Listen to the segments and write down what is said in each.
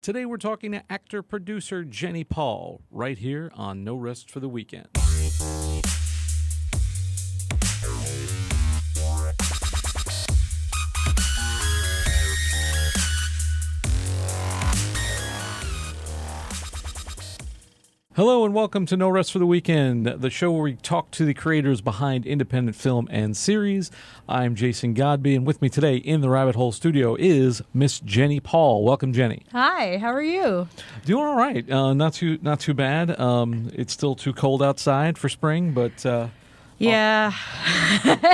Today we're talking to actor-producer Jenny Paul, right here on No Rest for the Weekend. Hello and welcome to No Rest for the Weekend, the show where we talk to the creators behind independent film and series. I'm Jason Godbey, and with me today in the Rabbit Hole studio is Miss Jenny Paul. Welcome, Jenny. Hi, how are you? Doing all right. Not too bad. It's still too cold outside for spring, but yeah,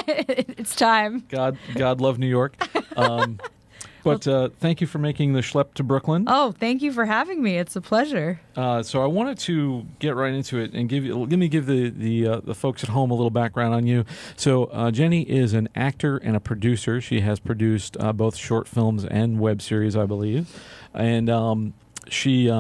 it's time. God love New York. But thank you for making the schlep to Brooklyn. Oh, thank you for having me. It's a pleasure. So I wanted to get right into it and give the folks at home a little background on you. So Jenny is an actor and a producer. She has produced both short films and web series, I believe, and she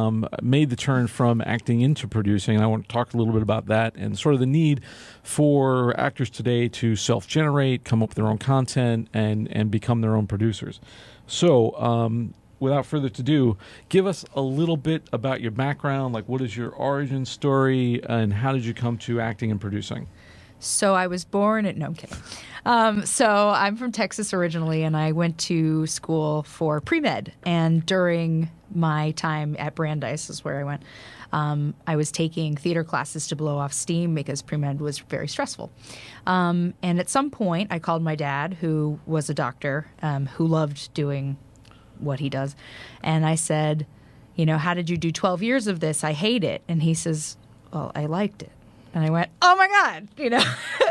made the turn from acting into producing. And I want to talk a little bit about that and sort of the need for actors today to self-generate, come up with their own content, and become their own producers. So, without further ado, give us a little bit about your background, like what is your origin story, and how did you come to acting and producing? So I was born no, I'm kidding. So I'm from Texas originally, and I went to school for pre-med. And during my time at Brandeis is where I went. I was taking theater classes to blow off steam because pre-med was very stressful. And at some point, I called my dad, who was a doctor, who loved doing what he does. And I said, how did you do 12 years of this? I hate it. And he says, well, I liked it. And I went, oh my God,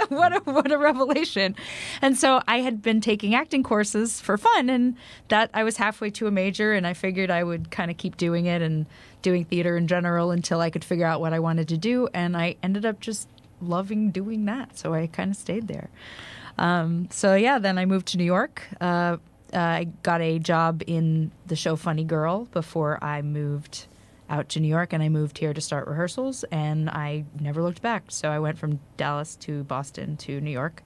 what a revelation. And so I had been taking acting courses for fun, and that I was halfway to a major, and I figured I would kind of keep doing it and doing theater in general until I could figure out what I wanted to do. And I ended up just loving doing that. So I kind of stayed there. Then I moved to New York. I got a job in the show Funny Girl before I moved out to New York, and I moved here to start rehearsals, and I never looked back. So I went from Dallas to Boston to New York.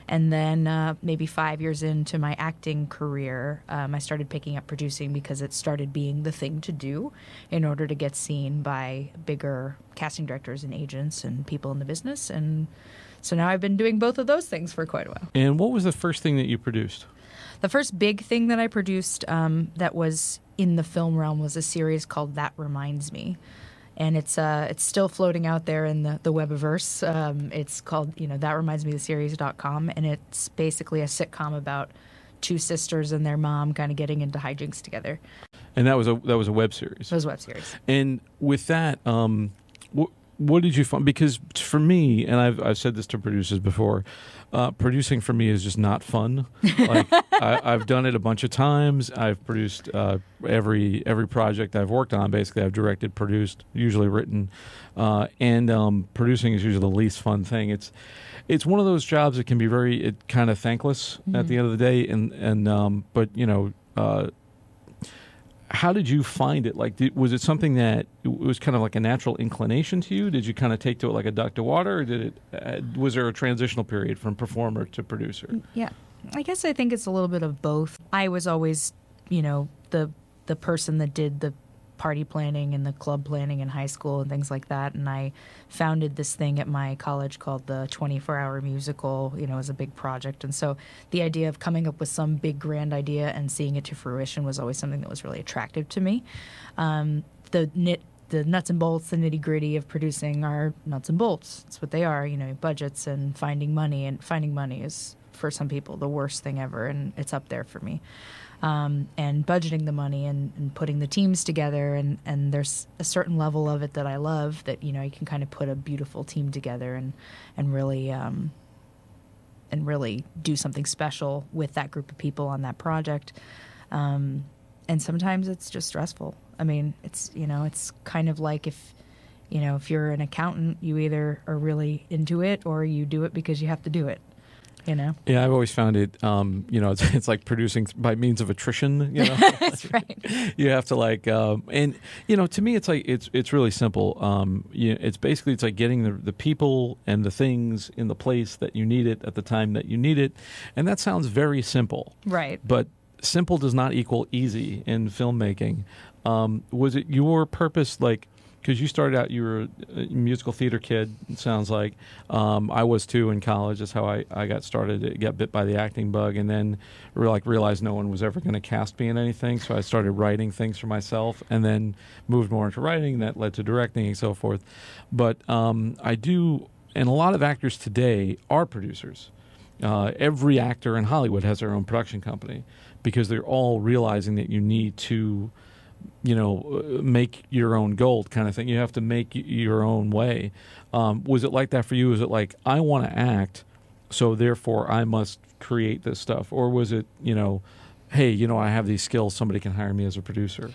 And then maybe 5 years into my acting career, I started picking up producing because it started being the thing to do in order to get seen by bigger casting directors and agents and people in the business. And so now I've been doing both of those things for quite a while. And what was the first thing that you produced? The first big thing that I produced that was in the film realm was a series called That Reminds Me. And it's still floating out there in the Webiverse. It's called, That Reminds Me, the series.com. And it's basically a sitcom about two sisters and their mom kind of getting into hijinks together. And that was a web series? It was a web series. And with that, what did you find? Because for me, and I've said this to producers before, producing for me is just not fun. Like I've done it a bunch of times. I've produced every project I've worked on. Basically, I've directed, produced, usually written, and producing is usually the least fun thing. It's one of those jobs that can be kind of thankless at the end of the day. But how did you find it? Like, was it something that it was kind of like a natural inclination to you? Did you kind of take to it like a duck to water, or was there a transitional period from performer to producer? Yeah, I guess I think it's a little bit of both. I was always, the person that did the party planning and the club planning in high school and things like that. And I founded this thing at my college called the 24-Hour Musical, as a big project. And so the idea of coming up with some big grand idea and seeing it to fruition was always something that was really attractive to me. The nuts and bolts, the nitty-gritty of producing are nuts and bolts. That's what they are, budgets and finding money. And finding money is, for some people, the worst thing ever, and it's up there for me. And budgeting the money and putting the teams together, and there's a certain level of it that I love that you can kind of put a beautiful team together and really do something special with that group of people on that project. And sometimes it's just stressful. I mean, it's kind of like if you're an accountant, you either are really into it or you do it because you have to do it. Yeah, I've always found it, it's like producing by means of attrition, That's right. You have to to me, it's like, it's really simple. It's like getting the people and the things in the place that you need it at the time that you need it. And that sounds very simple. Right. But simple does not equal easy in filmmaking. Was it your purpose, like, because you started out, you were a musical theater kid, it sounds like. I was too in college. That's how I got started. I got bit by the acting bug, and then realized no one was ever going to cast me in anything. So I started writing things for myself, and then moved more into writing. That led to directing and so forth. But I do, and a lot of actors today are producers. Every actor in Hollywood has their own production company because they're all realizing that you need to, make your own gold kind of thing. You have to make your own way. Was it like that for you? Was it like, I want to act, so therefore I must create this stuff? Or was it, hey, I have these skills, somebody can hire me as a producer?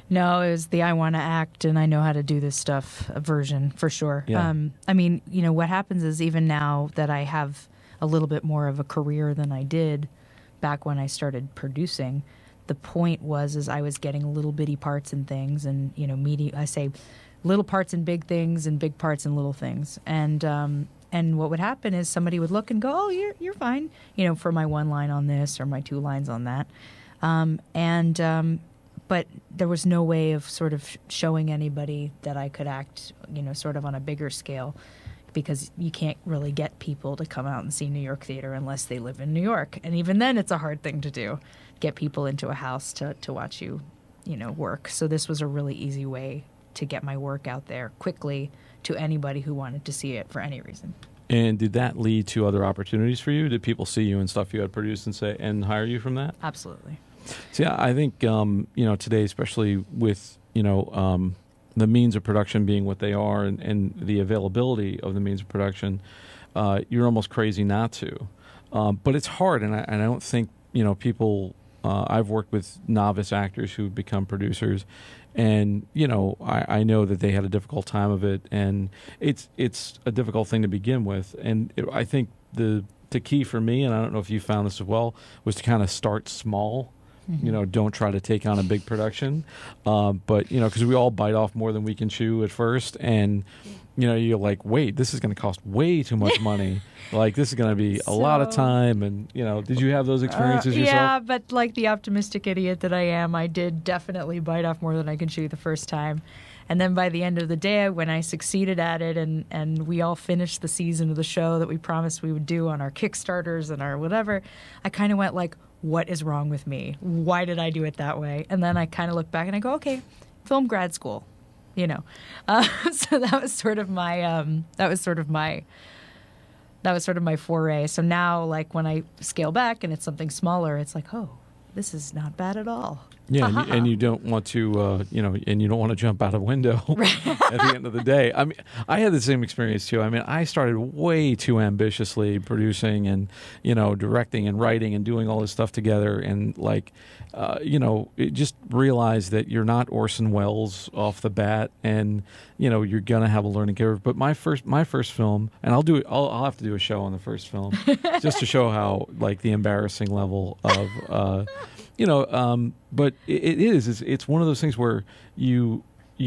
No, it was the I want to act and I know how to do this stuff version for sure. Yeah. What happens is even now that I have a little bit more of a career than I did back when I started producing, the point is I was getting little bitty parts in things, and I say little parts in big things and big parts in little things, and what would happen is somebody would look and go, oh, you're fine, for my one line on this or my two lines on that, but there was no way of sort of showing anybody that I could act, sort of on a bigger scale, because you can't really get people to come out and see New York theater unless they live in New York. And even then, it's a hard thing to do, get people into a house to watch you, work. So this was a really easy way to get my work out there quickly to anybody who wanted to see it for any reason. And did that lead to other opportunities for you? Did people see you and stuff you had produced and hire you from that? Absolutely. See, I think, today, especially with, the means of production being what they are and the availability of the means of production, you're almost crazy not to. But it's hard, and I don't think, people... I've worked with novice actors who become producers, and, I know that they had a difficult time of it, and it's a difficult thing to begin with. And I think the key for me, and I don't know if you found this as well, was to kind of start small. Mm-hmm. Don't try to take on a big production. But, because we all bite off more than we can chew at first. And, you're like, wait, this is going to cost way too much money. Like, this is going to be a lot of time. And, did you have those experiences yourself? Yeah, but like the optimistic idiot that I am, I did definitely bite off more than I can chew the first time. And then by the end of the day, when I succeeded at it and we all finished the season of the show that we promised we would do on our Kickstarters and our whatever, I kind of went like, what is wrong with me? Why did I do it that way? And then I kind of look back and I go, okay, film grad school, So that was sort of my foray. So now, like, when I scale back and it's something smaller, it's like, oh, this is not bad at all. Yeah, and you don't want to, and you don't want to jump out a window at the end of the day. I mean, I had the same experience too. I mean, I started way too ambitiously producing and, directing and writing and doing all this stuff together, and it just realized that you're not Orson Welles off the bat, and you're gonna have a learning curve. But my first film, and I'll have to do a show on the first film, just to show how like the embarrassing level of. But it's one of those things where you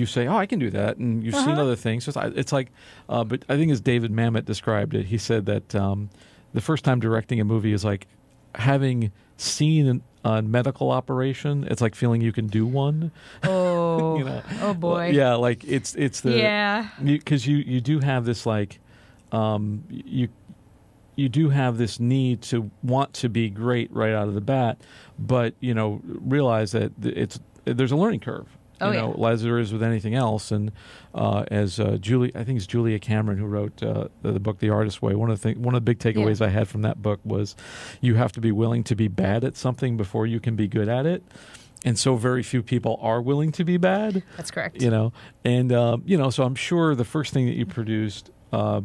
say, oh, I can do that, and you've seen other things. So it's like, but I think as David Mamet described it, he said that the first time directing a movie is like having seen a medical operation. It's like feeling you can do one. Oh, oh boy. Yeah, like it's the because you do have this like you do have this need to want to be great right out of the bat, but realize that there's a learning curve. As there is with anything else. And as Julie, I think it's Julia Cameron who wrote the book The Artist's Way. One of the big takeaways I had from that book was you have to be willing to be bad at something before you can be good at it. And so very few people are willing to be bad. That's correct. And so I'm sure the first thing that you produced was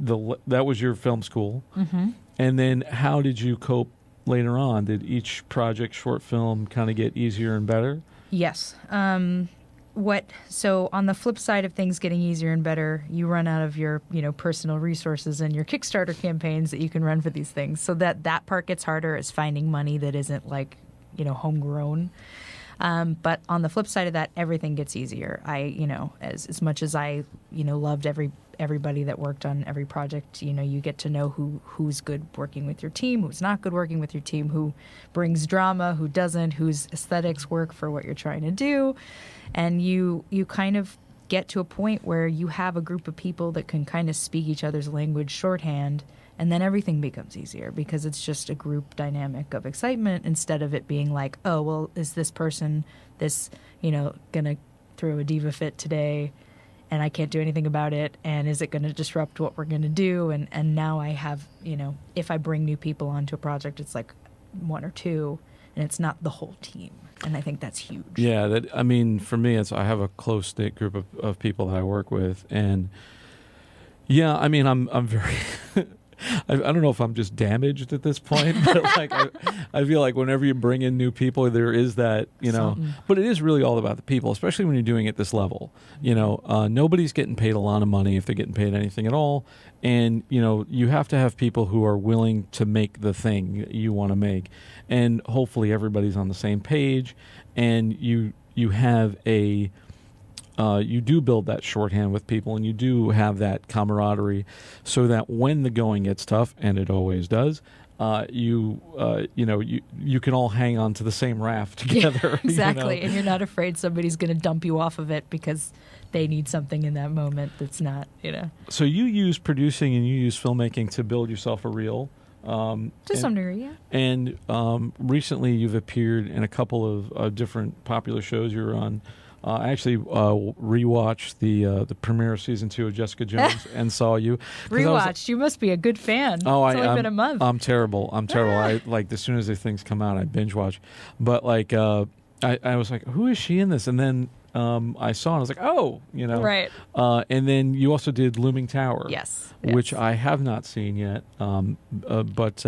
that was your film school. Mm-hmm. And then how did you cope later on? Did each project, short film, kind of get easier and better? Yes. So on the flip side of things getting easier and better, you run out of your, personal resources and your Kickstarter campaigns that you can run for these things. So that part gets harder, is finding money that isn't like, homegrown. But on the flip side of that, everything gets easier. As much as I, loved everybody that worked on every project, you get to know who's good working with your team, who's not good working with your team, who brings drama, who doesn't, whose aesthetics work for what you're trying to do. And you kind of get to a point where you have a group of people that can kind of speak each other's language shorthand, and then everything becomes easier because it's just a group dynamic of excitement instead of it being like, oh, well, is this person gonna throw a diva fit today and I can't do anything about it, and is it going to disrupt what we're going to do? And now I have, if I bring new people onto a project, it's like one or two, and it's not the whole team. And I think that's huge. Yeah, for me, I have a close-knit group of people that I work with, and yeah, I'm very... I don't know if I'm just damaged at this point, but I feel like whenever you bring in new people, there is that, but it is really all about the people, especially when you're doing it at this level. Nobody's getting paid a lot of money if they're getting paid anything at all. And, you have to have people who are willing to make the thing you want to make. And hopefully everybody's on the same page, and you have you do build that shorthand with people, and you do have that camaraderie, so that when the going gets tough, and it always does, you can all hang on to the same raft together. Yeah, exactly, and you're not afraid somebody's going to dump you off of it because they need something in that moment that's not, So you use producing and you use filmmaking to build yourself a reel. To some degree, yeah. And recently you've appeared in a couple of different popular shows you were on. I actually rewatched the premiere of season 2 of Jessica Jones and saw you. Rewatched? You must be a good fan. Oh, it's only been a month. I'm terrible. I as soon as the things come out, I binge watch. But I was like, who is she in this? And then I saw it. I was like, oh, Right. And then you also did Looming Tower. Yes. Which I have not seen yet. But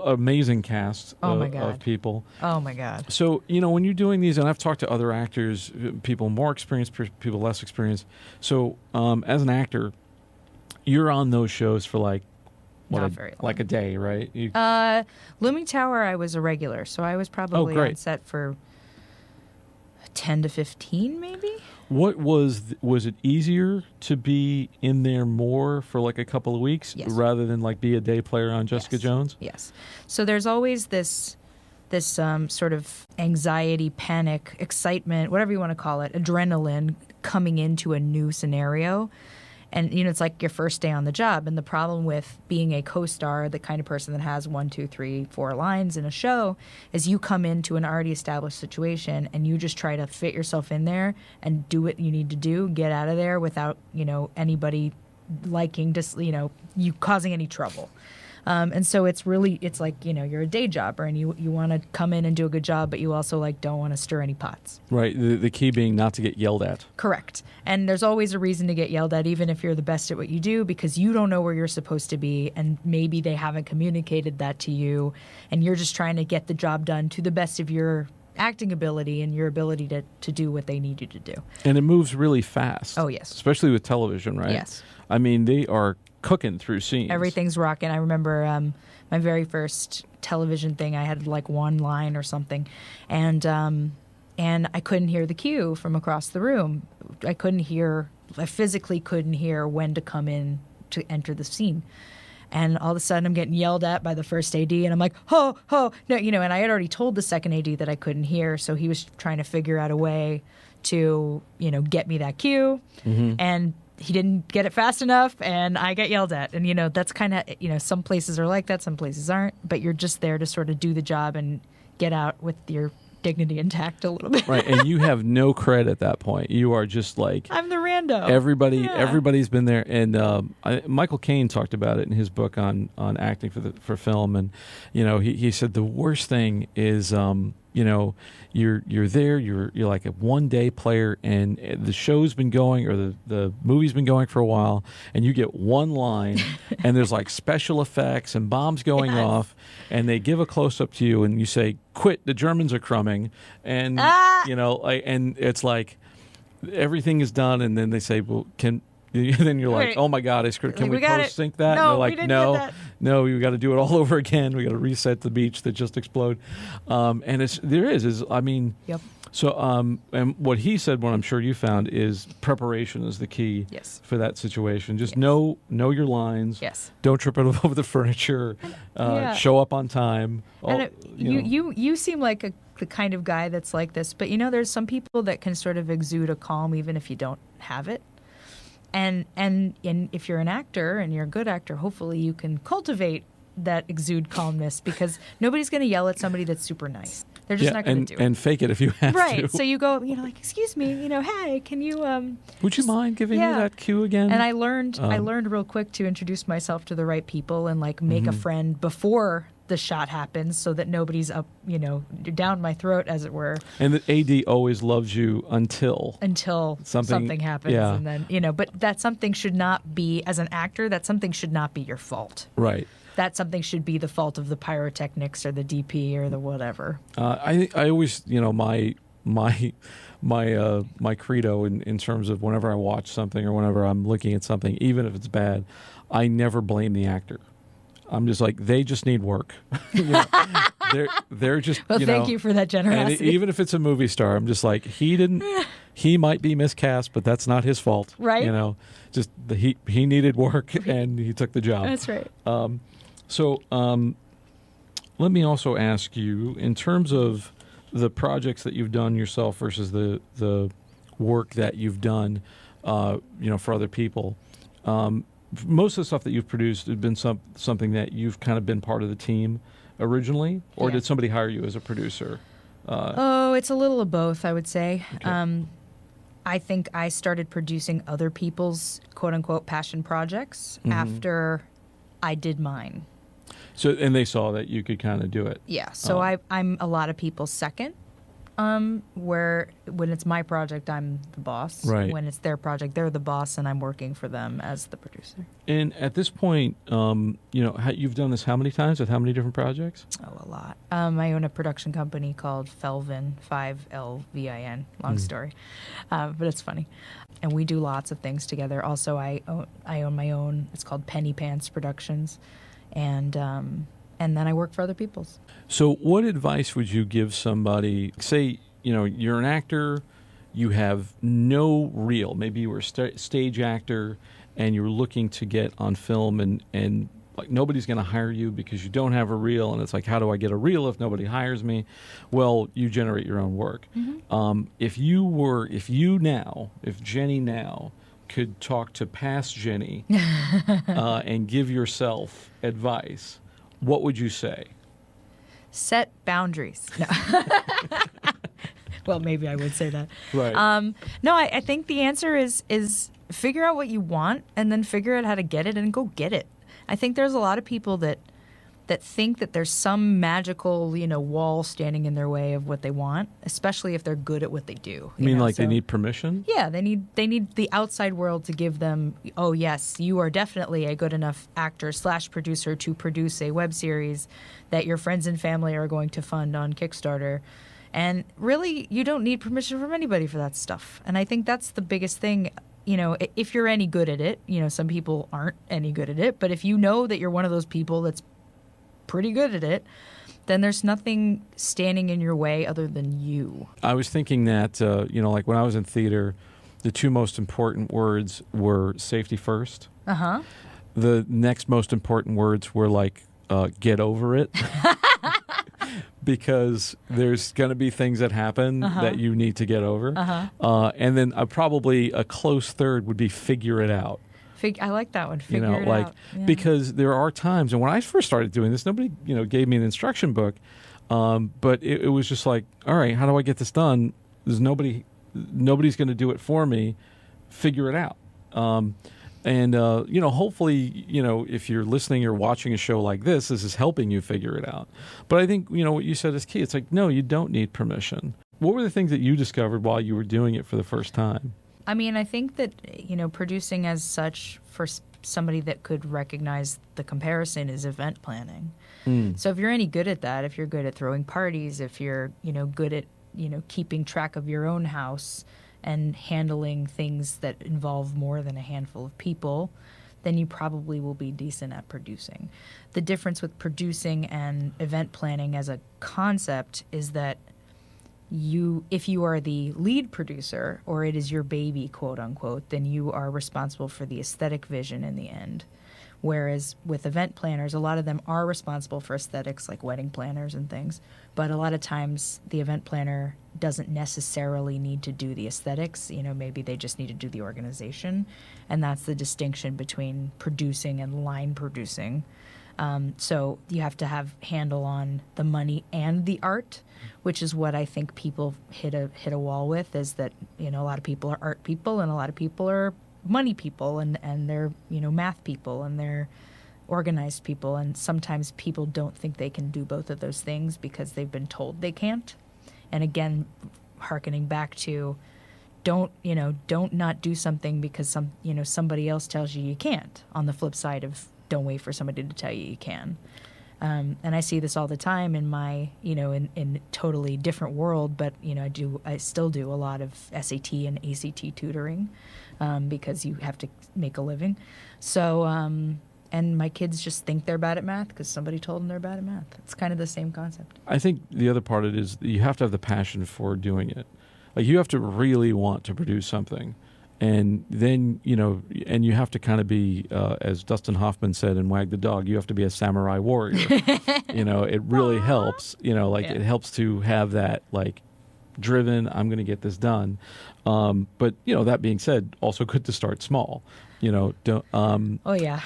amazing cast of people. Oh my God. So, when you're doing these, and I've talked to other actors, people more experienced, people less experienced. So, as an actor, you're on those shows for a day, right? Looming Tower, I was a regular, so I was probably on set for 10 to 15 maybe. What was it easier to be in there more for a couple of weeks rather than be a day player on Jessica Jones? Yes. So there's always this sort of anxiety, panic, excitement, whatever you want to call it, adrenaline coming into a new scenario. And, it's like your first day on the job. And the problem with being a co-star, the kind of person that has 1, 2, 3, 4 lines in a show, is you come into an already established situation and you just try to fit yourself in there and do what you need to do, get out of there without, anybody liking, you causing any trouble. And so it's like, you're a day jobber and you want to come in and do a good job, but you also don't want to stir any pots. Right. The key being not to get yelled at. Correct. And there's always a reason to get yelled at, even if you're the best at what you do, because you don't know where you're supposed to be. And maybe they haven't communicated that to you. And you're just trying to get the job done to the best of your acting ability and your ability to do what they need you to do. And it moves really fast. Oh, yes. Especially with television, right? Yes. They are cooking through scenes. Everything's rocking. I remember my very first television thing, I had one line or something, and I couldn't hear the cue from across the room. I physically couldn't hear when to come in to enter the scene. And all of a sudden I'm getting yelled at by the first AD, and I'm like, ho, no, and I had already told the second AD that I couldn't hear, so he was trying to figure out a way to, get me that cue. Mm-hmm. And he didn't get it fast enough, and I got yelled at. And, that's kind of, some places are like that, some places aren't. But you're just there to sort of do the job and get out with your dignity intact a little bit. Right, and you have no cred at that point. You are just I'm the rando. Everybody's been there. And Michael Caine talked about it in his book on acting for film. And, he said the worst thing is... you're there, you're like a one-day player, and the show's been going, or the movie's been going for a while, and you get one line, and there's special effects and bombs going off, and they give a close-up to you, and you say, "Quit! The Germans are crumbing," and and it's everything is done, and then they say, "Well, can then you're like, Right. oh my God, I screwed. Can Like, we we got post it. sync that? No, and they're we like, didn't no, get that. no, we got to do it all over again. We got to reset the beach that just exploded. And I mean, Yep. so, and what he said, what I'm sure you found, is preparation is the key Yes. for that situation. Just Yes. know your lines. Yes. Don't trip over the furniture. Yeah. Show up on time. And know. you seem like the kind of guy that's like this, but there's some people that can sort of exude a calm even if you don't have it. And if you're an actor and you're a good actor, hopefully you can cultivate that exude calmness, because nobody's going to yell at somebody that's super nice. They're just not going to do it. And fake it if you have right. to. So you go, like, excuse me, hey, can you would you mind giving me yeah. that cue again? And I learned real quick to introduce myself to the right people and like make a friend before the shot happens, so that nobody's up, down my throat, as it were. And the AD always loves you until something happens. Yeah. And then, but that something should not be, as an actor, that something should not be your fault. Right. That something should be the fault of the pyrotechnics or the DP or the whatever. I always, my credo in terms of whenever I watch something or whenever I'm looking at something, even if it's bad, I never blame the actor. I'm just like, they just need work. They're just. Well, thank you for that generosity. And even if it's a movie star, I'm just like, he might be miscast, but that's not his fault. Right. Just he needed work and he took the job. That's right. So let me also ask you, in terms of the projects that you've done yourself versus the work that you've done, for other people. Most of the stuff that you've produced has been something that you've kind of been part of the team originally, or did somebody hire you as a producer? It's a little of both, I would say. Okay. I think I started producing other people's quote-unquote passion projects after I did mine. So, and they saw that you could kind of do it. Yeah, so I'm a lot of people's second. Where when it's my project, I'm the boss. Right. When it's their project, they're the boss, and I'm working for them as the producer. And at this point, you've done this how many times with how many different projects? Oh, a lot. I own a production company called Felvin, 5LVIN. Long story, but it's funny. And we do lots of things together. Also, I own my own. It's called Penny Pants Productions, and then I work for other people's. So what advice would you give somebody, say, you're an actor, you have no reel, maybe you were a stage actor and you're looking to get on film and like nobody's going to hire you because you don't have a reel, and it's like, how do I get a reel if nobody hires me? Well, you generate your own work. If Jenny now could talk to past Jenny and give yourself advice, what would you say? Set boundaries. No. Well, maybe I would say that. Right. No, I think the answer is figure out what you want and then figure out how to get it and go get it. I think there's a lot of people that think that there's some magical, wall standing in their way of what they want, especially if they're good at what they do. You mean they need permission? Yeah, they need the outside world to give them, oh yes, you are definitely a good enough actor / producer to produce a web series that your friends and family are going to fund on Kickstarter. And really, you don't need permission from anybody for that stuff. And I think that's the biggest thing. If you're any good at it, some people aren't any good at it, but if you know that you're one of those people that's pretty good at it, then there's nothing standing in your way other than you. I was thinking that, like when I was in theater, the two most important words were safety first. Uh-huh. The next most important words were like, get over it. Because there's going to be things that happen that you need to get over. And then probably a close third would be figure it out. I like that one. Figure it out. Yeah. Because there are times, and when I first started doing this, nobody, gave me an instruction book. But it was just like, all right, how do I get this done? There's nobody's going to do it for me. Figure it out. And hopefully, if you're listening or watching a show like this is helping you figure it out. But I think, what you said is key. It's like, no, you don't need permission. What were the things that you discovered while you were doing it for the first time? I mean, I think that, producing as such for somebody that could recognize the comparison is event planning. So if you're any good at that, if you're good at throwing parties, if you're, good at, keeping track of your own house and handling things that involve more than a handful of people, then you probably will be decent at producing. The difference with producing and event planning as a concept is that if you are the lead producer, or it is your baby, quote unquote, then you are responsible for the aesthetic vision in the end. Whereas with event planners, a lot of them are responsible for aesthetics, like wedding planners and things. But a lot of times the event planner doesn't necessarily need to do the aesthetics. Maybe they just need to do the organization. And that's the distinction between producing and line producing. So you have to have handle on the money and the art, which is what I think people hit a wall with, is that, a lot of people are art people and a lot of people are money people, and they're math people and they're organized people, and sometimes people don't think they can do both of those things because they've been told they can't. And again, hearkening back to don't not do something because somebody else tells you can't, on the flip side of don't wait for somebody to tell you can. And I see this all the time in my, in totally different world, but, I still do a lot of SAT and ACT tutoring because you have to make a living. So, and my kids just think they're bad at math because somebody told them they're bad at math. It's kind of the same concept. I think the other part of it is you have to have the passion for doing it. Like, you have to really want to produce something. And then, and you have to kind of be, as Dustin Hoffman said in Wag the Dog, you have to be a samurai warrior. It really helps, it helps to have that, driven, I'm going to get this done. But, that being said, also good to start small. Don't. Oh, yeah.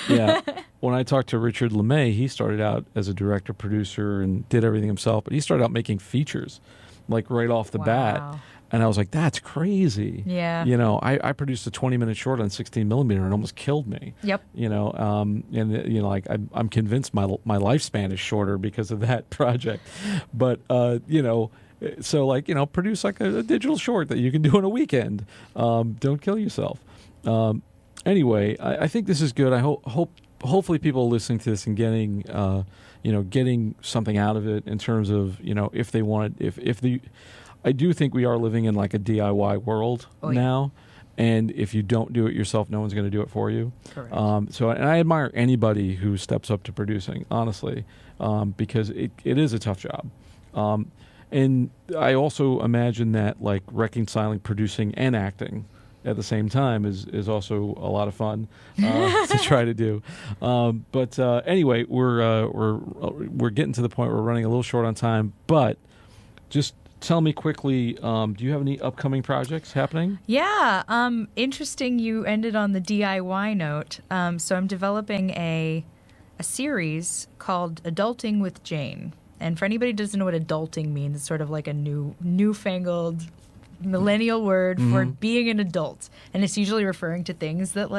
Yeah. When I talked to Richard LeMay, he started out as a director, producer, and did everything himself. But he started out making features, right off the bat. And I was like, that's crazy. Yeah. I produced a 20-minute short on 16 millimeter and it almost killed me. Yep. I'm convinced my lifespan is shorter because of that project. But, so produce a digital short that you can do in a weekend. Don't kill yourself. Anyway, I think this is good. I hopefully people listening to this and getting something out of it in terms of, if they want it, I do think we are living in a DIY world now, and if you don't do it yourself, no one's going to do it for you. Correct. And I admire anybody who steps up to producing, honestly, because it is a tough job. And I also imagine that reconciling producing and acting at the same time is also a lot of fun to try to do. But anyway, we're getting to the point where we're running a little short on time, but just tell me quickly, do you have any upcoming projects happening? Yeah. Interesting you ended on the DIY note. So I'm developing a series called Adulting with Jane. And for anybody who doesn't know what adulting means, it's sort of like a newfangled millennial word for being an adult. And it's usually referring to things that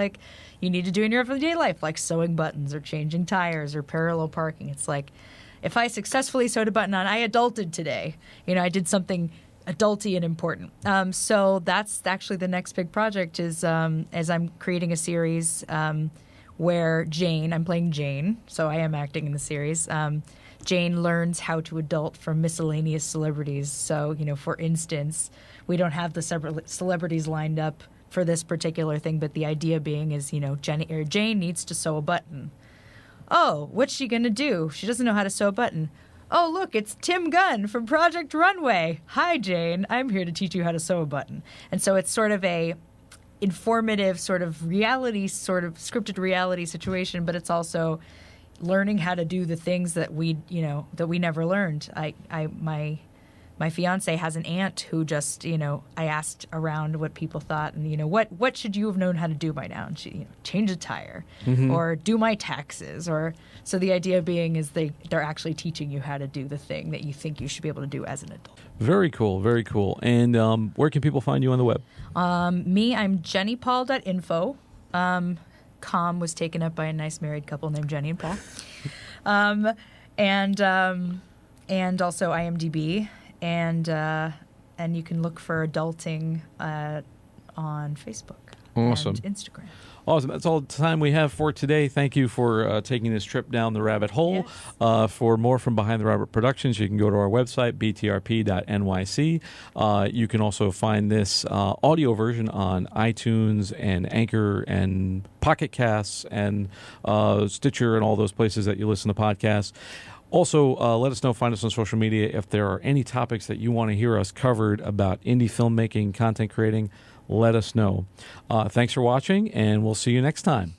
you need to do in your everyday life, like sewing buttons or changing tires or parallel parking. It's like, if I successfully sewed a button on, I adulted today. I did something adulty and important. So that's actually the next big project is as I'm creating a series where I'm playing Jane, so I am acting in the series. Jane learns how to adult from miscellaneous celebrities. So, for instance, we don't have the celebrities lined up for this particular thing, but the idea being is, Jane needs to sew a button. Oh, what's she going to do? She doesn't know how to sew a button. Oh, look, it's Tim Gunn from Project Runway. Hi, Jane. I'm here to teach you how to sew a button. And so it's sort of a informative sort of scripted reality situation, but it's also learning how to do the things that we never learned. My fiance has an aunt who just, I asked around what people thought, and what should you have known how to do by now? And she, change a tire, or do my taxes, or so the idea being is they're actually teaching you how to do the thing that you think you should be able to do as an adult. Very cool, very cool. And where can people find you on the web? I'm jennypaul.info. Com was taken up by a nice married couple named Jenny and Paul, and also IMDb. And you can look for Adulting on Facebook. Awesome. and Instagram. Awesome. That's all the time we have for today. Thank you for taking this trip down the rabbit hole. Yes. For more from Behind the Robert Productions, you can go to our website, btrp.nyc. You can also find this audio version on iTunes and Anchor and Pocket Casts and Stitcher and all those places that you listen to podcasts. Also, let us know, find us on social media if there are any topics that you want to hear us covered about indie filmmaking, content creating. Let us know. Thanks for watching, and we'll see you next time.